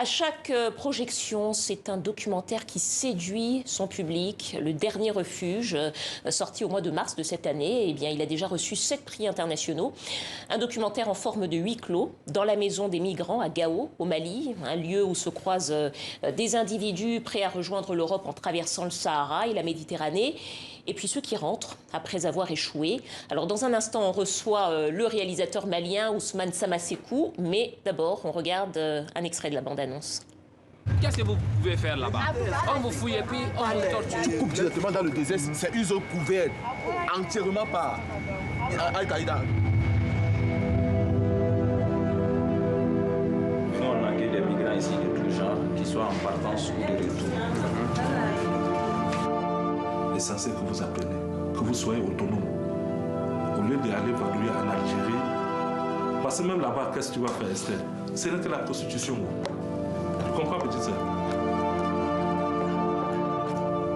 À chaque projection, c'est un documentaire qui séduit son public. Le Dernier Refuge, sorti au mois de mars de cette année, eh bien, il a déjà reçu 7 prix internationaux. Un documentaire en forme de huis clos dans la maison des migrants à Gao, au Mali, un lieu où se croisent des individus prêts à rejoindre l'Europe en traversant le Sahara et la Méditerranée. Et puis ceux qui rentrent après avoir échoué. Alors dans un instant, on reçoit le réalisateur malien Ousmane Samasekou, mais d'abord, on regarde un extrait de la bande-annonce. Qu'est-ce que vous pouvez faire là-bas? On vous fouille et puis on vous torture. Tu coupes directement dans le désert, c'est une zone couverte entièrement par Al-Qaïda. Nous, on accueille des migrants ici de tout genre, qui soient en partance ou de retour. L'essentiel que vous apprenez, que vous soyez autonome. Au lieu d'aller vadrouiller en Algérie, parce que même là-bas, qu'est-ce que tu vas faire, Esther? Ce n'est que la prostitution. Tu comprends, petite sœur?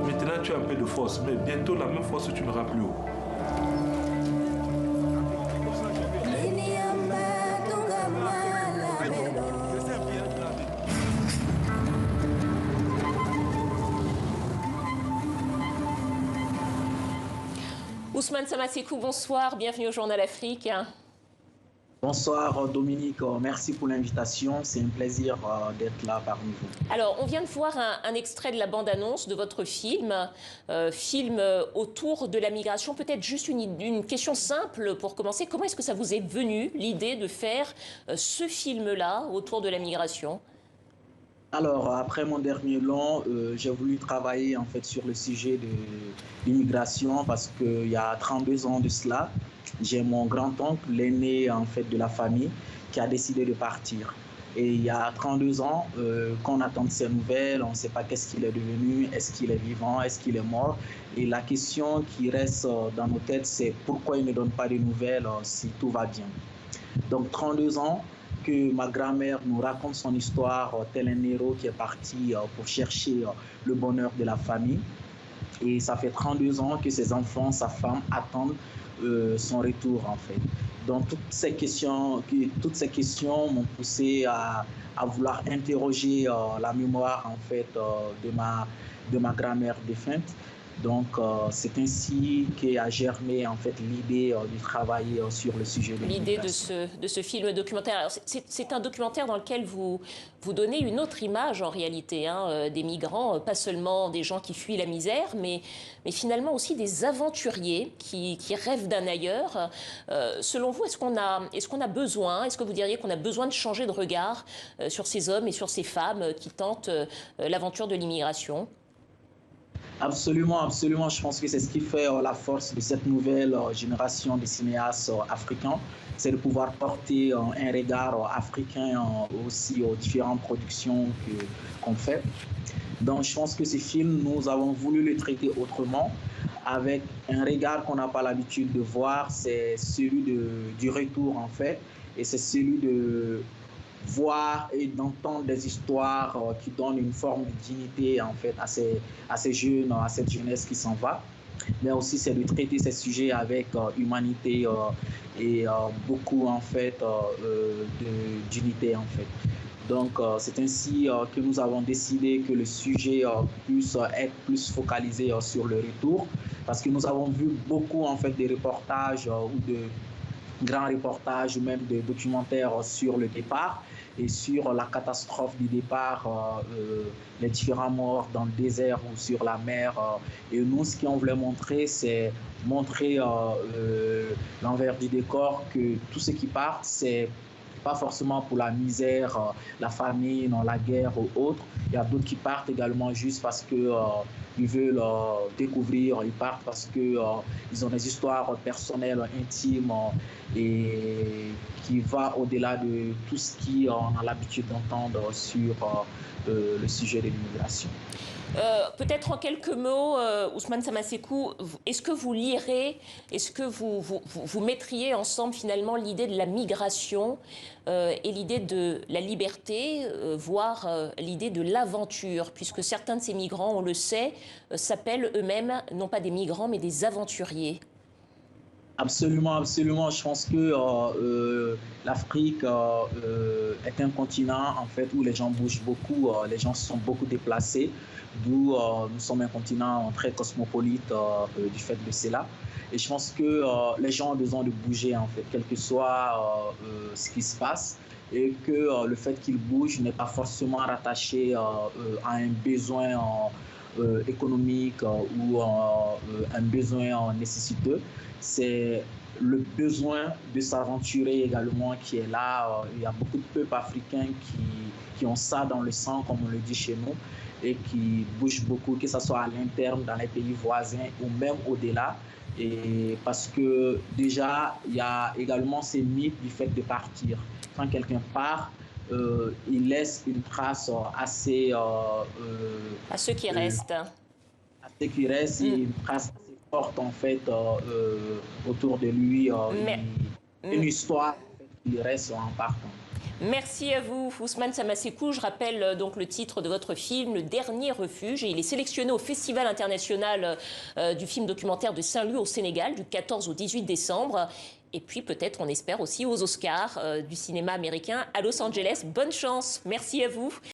Maintenant, tu as un peu de force, mais bientôt, la même force, tu n'auras plus. Ousmane Samasekou, bonsoir, bienvenue au Journal Afrique. Bonsoir Dominique, merci pour l'invitation, c'est un plaisir d'être là parmi vous. Alors, on vient de voir un extrait de la bande-annonce de votre film, film autour de la migration. Peut-être juste une question simple pour commencer. Comment est-ce que ça vous est venu, l'idée de faire ce film-là autour de la migration ? Alors, après mon dernier long, j'ai voulu travailler en fait sur le sujet de l'immigration parce qu'il y a 32 ans de cela, j'ai mon grand-oncle, l'aîné en fait de la famille, qui a décidé de partir. Et il y a 32 ans, qu'on attend de ses nouvelles, on ne sait pas qu'est-ce qu'il est devenu, est-ce qu'il est vivant, est-ce qu'il est mort. Et la question qui reste dans nos têtes, c'est pourquoi il ne donne pas de nouvelles si tout va bien. Donc 32 ans que ma grand-mère nous raconte son histoire, tel un héros qui est parti pour chercher le bonheur de la famille. Et ça fait 32 ans que ses enfants, sa femme attendent son retour en fait. Donc toutes ces questions m'ont poussé à vouloir interroger la mémoire en fait de ma grand-mère défunte. Donc c'est ainsi qu'a germé en fait l'idée de travailler sur le sujet de l'immigration. L'idée de ce film documentaire. C'est un documentaire dans lequel vous donnez une autre image en réalité des migrants, pas seulement des gens qui fuient la misère, mais finalement aussi des aventuriers qui rêvent d'un ailleurs. Selon vous, est-ce qu'on a besoin, est-ce que vous diriez qu'on a besoin de changer de regard sur ces hommes et sur ces femmes qui tentent l'aventure de l'immigration ? Absolument, absolument. Je pense que c'est ce qui fait la force de cette nouvelle génération de cinéastes africains, c'est de pouvoir porter un regard africain aussi aux différentes productions qu'on fait. Donc je pense que ces films, nous avons voulu les traiter autrement, avec un regard qu'on n'a pas l'habitude de voir, c'est celui du retour en fait, et c'est celui de voir et d'entendre des histoires qui donnent une forme de dignité en fait à ces jeunes, à cette jeunesse qui s'en va. Mais aussi c'est de traiter ces sujets avec humanité et beaucoup en fait d'unité en fait. Donc c'est ainsi que nous avons décidé que le sujet puisse être plus focalisé sur le retour, parce que nous avons vu beaucoup en fait de reportages ou de grands reportages ou même des documentaires sur le départ et sur la catastrophe du départ, les différents morts dans le désert ou sur la mer. Et nous, ce qu'on voulait montrer, c'est montrer l'envers du décor, que tous ceux qui partent, c'est pas forcément pour la misère, la famine, la guerre ou autre. Il y a d'autres qui partent également juste parce que ils veulent découvrir, ils partent parce que ils ont des histoires personnelles, intimes et qui va au-delà de tout ce qu'on a l'habitude d'entendre sur le sujet de l'immigration. Peut-être en quelques mots, Ousmane Samasekou, est-ce que vous lirez, est-ce que vous mettriez ensemble finalement l'idée de la migration et l'idée de la liberté, voire l'idée de l'aventure, puisque certains de ces migrants, on le sait, s'appellent eux-mêmes non pas des migrants mais des aventuriers? Absolument, absolument. Je pense que l'Afrique est un continent en fait où les gens bougent beaucoup, les gens sont beaucoup déplacés, d'où nous sommes un continent très cosmopolite du fait de cela. Et je pense que les gens ont besoin de bouger en fait, quel que soit ce qui se passe, et que le fait qu'ils bougent n'est pas forcément rattaché à un besoin économique ou un besoin nécessiteux. C'est le besoin de s'aventurer également qui est là. Il y a beaucoup de peuples africains qui ont ça dans le sang, comme on le dit chez nous, et qui bougent beaucoup, que ce soit à l'interne, dans les pays voisins ou même au-delà. Et parce que déjà, il y a également ces mythes du fait de partir. Quand quelqu'un part, il laisse une trace assez... À ceux qui restent. À ceux qui restent, une trace assez forte en fait autour de lui, une histoire en fait, qui reste en partant. Merci à vous, Ousmane Samassékou. Je rappelle donc le titre de votre film, Le Dernier Refuge. Et il est sélectionné au Festival international du film documentaire de Saint-Louis au Sénégal, du 14 au 18 décembre. Et puis peut-être, on espère aussi, aux Oscars du cinéma américain à Los Angeles. Bonne chance. Merci à vous.